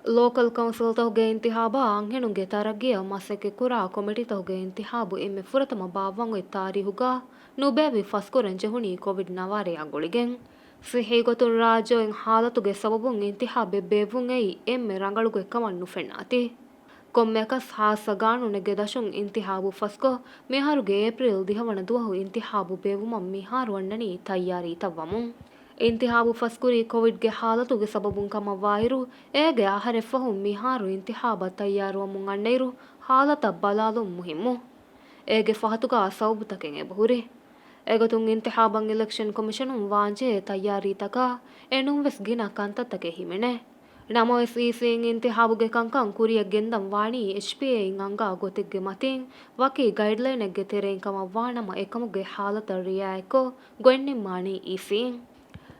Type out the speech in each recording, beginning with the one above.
local council ತಹುಗೆ ಇಂತಿಹಾಬ ಅಂಹೆಣುಗೆ ತರಗಿಯ ಮಸೆಕೆ ಕುರಾ ಕೊಮಿಟಿ ತಹುಗೆ ಇಂತಿಹಾಬು ಎಮ್ಮೆ ಫುರತಮ ಬಾವಂಗು ತಾರಿಹುಗ ನುಬೇವಿ ಫಸ್ಕುರೆಂಜೆ ಹುಣಿ Covid ನವಾರೆ ಅಂಗುಳಿಗೆಂ ಸಿಹಿಗೊತುನ್ ರಾಜೋಯಂ ಹಾಲತುಗೆ ಸಬಬುನ್ ಇಂತಿಹಾಬೆ ಬೇವುಂ ಎಯಿ ಎಮ್ಮೆ ರಂಗಳುಗೆ ಕಮಣ್ಣು ಫೆಣ್ಣಾತಿ ಕೊಮ್ಮೆಕಸ್ ಹಾಸಗಾಣುನೆಗೆ ದಶುನ್ ಇಂತಿಹಾಬು ಫಸ್ಕೊ ಮಿಹಾರುಗೆ April ದಿಹವಣ ದುವಹು ಇಂತಿಹಾಬು ಬೇವುಮಂ ಮಿಹಾರು ಅಣ್ಣನಿ ತಯ್ಯಾರಿ ತವ್ವಮುಂ ಇಂತಿಹಾಬು ಫಸ್ಕುರಿ ಕೋವಿಡ್ಗೆ ಹಾಲತುಗೆ ಸಬಬುನ್ ಕಮವಾಯಿರು ಏಗೆ ಆಹರೆಫಹು ಮಿಹಾರು ಇಂತಿಹಾಬ ತಯ್ಯಾರುವಮುನ್ ಅಣ್ಣೈರು ಹಾಲತ ಬಲಾಲು ಮುಹಿಮ್ಮು ಏಗೆ ಫಹತುಗ ಸೌಬುತಕೆಂ ಎಬಹುರಿ ಎಗತುನ್ ಇಂತಿಹಾಬಂ election ಕಮಿಷನುನ್ ವಾಂಜೆ ತಯ್ಯಾರಿ ತಕ ಎನುಂವೆಸ್ ಗಿನ ಕಂತತ್ತಕೆ ಹಿಮೆನೆ ನಮೋಸ್ ಈಸಿನ್ ಇಂತಿಹಾಬುಗೆ ಕಂಕಂ ಕುರಿಯ ಗೆಂದಂ ವಾಣಿ ಎಚ್ಪಿಎ ಇನ್ ಅಂಗಾ ಗೊತಿಗ್ಗೆ ಮತಿನ್ ವಕಿ ಗೈಡ್ಲೈನ್ ಎಗ್ಗೆ ತೆರೆನ್ ಕಮವಾಣಮ ಎಕಮುಗೆ ಹಾಲತ ರಿಯಾಯಕೊ ಗೊನ್ನಿಮ್ಮಾಣಿ ಈಸಿನ್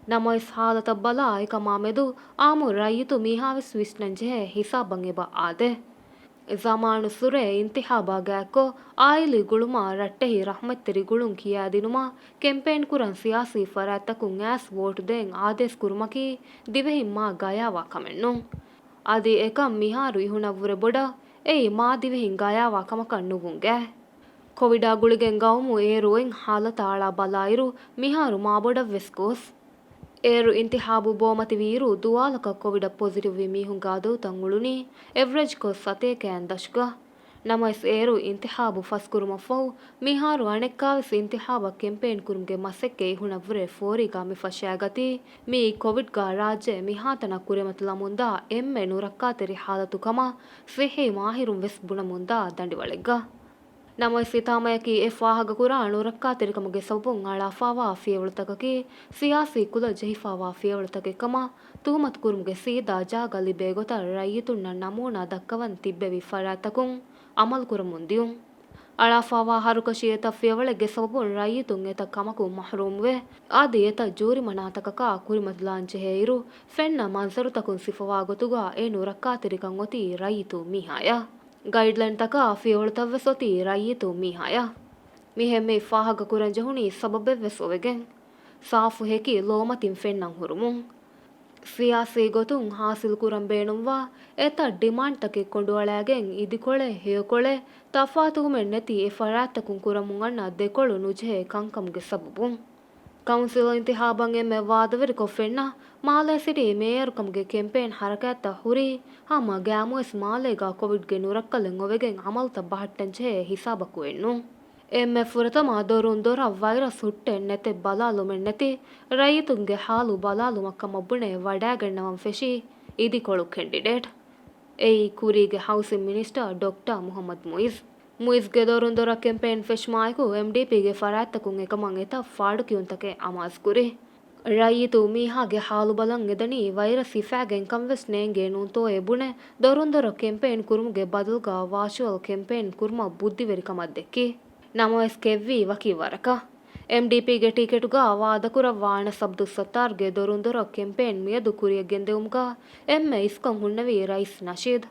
ನಮೋಸ್ ಹಾಲತ ಬಲಾ ಎಕಮಾಮೆದು ಆಮು ರೈಯಿತು ಮೀಹಾವಿಸ್ ವಿಸ್ನಂಜೆ ಹಿಸಾಬಂ ಎಬ ಆದೆ ಜಮಾನು ಸುರೆ ಇಂತಿಹಾಬಾಗ್ಯಾಕೊ ಆಯಿಲಿ ಗುಳುಮ ರಟ್ಟೆಹಿ ರಹಮತ್ತೆರಿ ಗುಳುಂ ಕಿಯಾದಿನುಮ ಕೆಂಪೇನ್ ಕುರನ್ ಸಿಯಾಸಿ ಫರಾತ್ತಕುಂ ಆಸ್ ವೋಟ್ ದೆನ್ ಆದೇಸ್ ಕುರುಮಕಿ ದಿವೆಹಿ ಮಾ ಗಯಾವಾ ಕಮೆನ್ನು ಅದಿ ಎಕಂ ಮಿಹಾರು ಇಹುನವ್ವುರೆ ಬೊಡ ಎಯಿ ಮಾ ದಿವೆಹಿನ್ ಗಯಾವಾ ಕಮಕನ್ ನುಗುಂಗೆ ಕೊವಿಡಾ ಗುಳಿಗೆನ್ ಗೌಮು ಏರುವೆನ್ ಹಾಲತ ಆಳಾ ಬಲಾಯಿರು ಮಿಹಾರು ಮಾ ಬೊಡವ್ವೆಸ್ ಗೋಸ್ ಏರು ಇಂತಿಹಾಬು ಬೋಮತಿ ವೀರು ದುವಾಲಕ ಕೋವಿಡ ಪಾಸಿಟಿವ್ ವಿ ಮೀಹುಂ ಗಾದು ತಂಗುಳುನಿ ಎವರೇಜ್ ಕೊ ಸತೆ ಕ್ಯಾನ್ ದಶ್ಗ ನಮಸ್ ಏರು ಇಂತಿಹಾಬು ಫಸ್ ಕುರುಮಫೌ ಮಿಹಾರು ಅಣೆಕ್ಕಾವಿಸ್ ಇಂತಿಹಾಬ ಕೆಂಪೇನ್ ಕುರುಮ್ಗೆ ಮಸೆಕ್ಕೆ ಇಹುಣವ್ರೆ ಫೋರಿಗಾ ಮಿಫಶ್ಯಾಗತಿ ಮೀ ಕೋವಿಡ್ ಗಾ ರಾಜ್ಯ ಮಿಹಾತನ ಕುರೆಮತಲ ಮುಂದ ಎಮ್ಮೆ ನುರಕ್ಕಾತೆರಿ ಹಾಲತು ಕಮ ಸಿಹಿ ಮಾಹಿರುಂ ವೆಸ್ ಬುಣ ಮುಂದ ದಂಡಿವಳೆಗ್ಗ ನಮೋಯ್ ಸಿತಾಮಯಕಿ ಎಫ್ವಾಹಗ ಕುರಾ ಅಣುರಕ್ಕಾ ತೆರಿಕಮಗೆ ಸಬುಂ ಅಳಾಫಾವಾ ಫಿಯವಳತಕಕಿ ಸಿಯಾಸಿ ಕುಲ ಜಹಿಫಾವಾ ಫಿಯವಳತಕೆ ಕಮ ತುಹಮತ್ ಕುರುಮ್ಗೆ ಸೀದಾ ಜಾಗಲಿ ಬೇಗೊತ ರೈಯಿತುನ್ನ ನಮೂನಾ ದಕ್ಕವನ್ ತಿಬ್ಬೆವಿ ಫರಾತಕುಂ ಅಮಲ್ ಕುರಮುಂದಿಯುಂ ಅಳಾಫಾವಾ ಹರುಕಶಿ ಎತ ಫಿಯವಳೆಗೆ ಸಬುಂ ರೈಯಿತುಂ ಎತ ಕಮಕು ಮಹರೂಮ್ವೆ ಆದಿ ಎತ ಜೂರಿ ಮನಾತಕಕ ಕುರಿಮದ್ಲಾಂಚೆ ಹೇಯಿರು ಫೆನ್ನ ಮನ್ಸರುತಕುಂ ಸಿಫವಾ ಗೊತುಗ ಎ ನುರಕ್ಕಾ ತೆರಿಕಂ ಒತಿ ರೈಯಿತು ಮಿಹಾಯ ಗೈಡ್ಲೈನ್ ತಕ ಫಿಯೋಳತವ್ವೆ ಸೊತಿ ರೈಯಿತು ಮೀಹಾಯ ಮಿಹೆಮ್ಮೆ ಫಾಹಗ ಕುರಂಜೆ ಹುಣಿ ಸಬಬೆವ್ವೆ ಸೊವೆಗೆಂ ಸಾಫು ಹೆಕಿ ಲೋಮತಿನ್ ಫೆನ್ನಂ ಹುರುಮುಂ ಸಿಯಾಸಿ ಗೊತುಂ ಹಾಸಿಲ್ ಕುರಂ ಬೇಣುಂವಾ ಎತ ಡಿಮಾಂಡ್ ತಕೆ ಕೊಂಡುವಳಾಗೆಂ ಇದಿಕೊಳೆ ಹೇಯಕೊಳೆ ತಫಾತುಹುಮೆನ್ ನೆತಿ ಎ ಫರಾತ್ತಕುಂ ಕುರಮುಂ ಅಣ್ಣ ದೆಕೊಳು ನುಜೆ ಕಂಕಂಗೆ ಸಬಬುಂ ಕೌನ್ಸಿಲ್ ಇಂತಿಹಾಬಂ ಎಮ್ಮೆ ವಾದವೆರಿ ಕೊಫೆನ್ನ ಮಾಲೆ ಸಿಟಿ ಮೇಯರ್ ಕಮ್ಗೆ ಕೆಂಪೇನ್ ಹರಕಾತ ಹುರಿ ಹಮ ಗ್ಯಾಮುಎಸ್ ಮಾಲೆಗ ಕೋವಿಡ್ಗೆ ನುರಕ್ಕಲೆಂ ಒವೆಗೆಂ ಅಮಲ್ತ ಬಹಟ್ಟಂಚೆ ಹಿಸಾಬಕು ಎನ್ನು ಎಮ್ಮೆ ಫುರತಮ ದೊರುನ್ ದೊರ ವೈರಸ್ ಹುಟ್ಟೆನ್ ನೆತೆ ಬಲಾಲುಮೆನ್ ನೆತಿ ರೈತುಂಗೆ ಹಾಲು ಬಲಾಲು ಮಕ್ಕ ಮಬ್ಬುಣೆ ವಡಾಗೆಣ್ಣವಂ ಫೆಶಿ ಇದಿಕೊಳು ಕೆಂಡಿಡೇಟ್ ಎಯಿ ಕುರಿಗೆ ಹೌಸಿಂಗ್ ಮಿನಿಸ್ಟರ್ ಡಾಕ್ಟರ್ ಮುಹಮ್ಮದ್ ಮುಯಿಜ್ಗೆ ದೊರುನ್ ದೊರ ಕೆಂಪೇನ್ ಫೆಶ್ ಮಾಯ್ಕು ಎಂಡಿಪಿಗೆ ಫರಾತ್ತಕುಂ ಎಕಮಂ ಎತ ಫಾಡು ಕಿಯುಂತಕೆ ಅಮಾಸ್ ಕುರಿ ರೈಯಿತು ಮೀಹಾಗೆ ಹಾಲು ಬಲಂ ಎದನಿ ವೈರಸ್ ಇಫಾಗೆನ್ ಕಂವೆಸ್ ನೇಂಗೆ ನೂಂತೋ ಎಬುಣೆ ದೊರುನ್ ದೊರ ಕೆಂಪೇನ್ ಕುರುಮ್ಗೆ ಬದಲ್ಗ ವಾಶುವಲ್ ಕೆಂಪೇನ್ ಕುರ್ಮ ಬುದ್ಧಿವೆರಿ ಕಮದ್ದೆಕ್ಕಿ ನಮೋಎಸ್ ಕೆವ್ವಿ ವಕಿ ವರಕ ಎಂಡಿಪಿಗೆ ಟಿಕೆಟುಗ ವಾದಕುರ ವಾಣ ಸಬ್ದು ಸತ್ತಾರ್ಗೆ ದೊರುನ್ ದೊರ ಕೆಂಪೇನ್ ಮಿಯದು ಕುರಿಯ ಗೆಂದೆವುಮ್ಗ ಎಮ್ಮೆ ಇಸ್ಕಂ ಹುಣ್ಣವಿ ರೈಸ್ ನಶೀದ್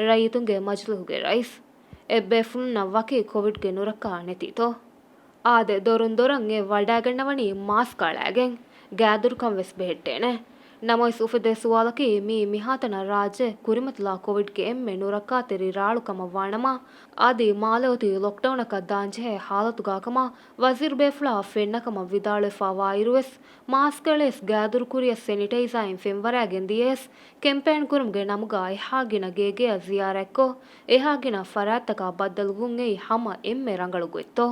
ರೈಯಿತುಂಗೆ ಮಜ್ಲುಹುಗೆ ರೈಸ್ ಎಬ್ಬೆಫುನ್ನ ವಕಿ ಕೋವಿಡ್ಗೆ ನುರಕ್ಕ ನೆತಿತೋ ಆದೆ ದೊರುನ್ ದೊರಂಗೆ ವಡಾಗೆಣ್ಣವಣಿ ಮಾಸ್ ಕಾಳಾಗೆಂ ಗ್ಯಾದುರ್ಕಂ ವೆಸ್ ಬೆහෙಟ್ಟೇನೆ ನಮೋಯ್ ಸುಫೆದೆ ಸುವಾಲಕಿ ಮೀ ಮಿಹಾತನ ರಾಜೆ ಕುರಿಮತಲಾ ಕೋವಿಡ್ಗೆ ಎಮ್ಮೆ ನುರಕ್ಕಾ ತೆರಿ ರಾಳು ಕಮ ವಾಣಮ ಆದಿ ಮಾಲೆವತಿ ಲಾಕ್ಡೌನಕ ದಾಂಜೆ ಹಾಲತುಗಾಕಮ ವಜೀರ್ ಬೇಫ್ಲಾ ಫೆನ್ನಕಮ ವಿದಾಳೆಫಾವಾ ಇರುವೆಸ್ ಮಾಸ್ಕಳೆಸ್ ಗ್ಯಾದುರ್ ಕುರಿಯ ಸೆನಿಟೈಸೈನ್ ಫೆಂವರಾಗೆನ್ ದಿಯೆಸ್ ಕೆಂಪೇನ್ ಕುರುಮ್ಗೆ ನಮುಗ ಎಹಾಗಿನ ಗೇಗೆಯ ಜಿಯಾರೆಕ್ಕೊ ಎಹಾಗಿನ ಫರಾತ್ತಕ ಬದ್ದಲ್ಗುಂ ಎಯಿ ಹಮ ಎಮ್ಮೆ ರಂಗಳುಗೊಯ್ತೋ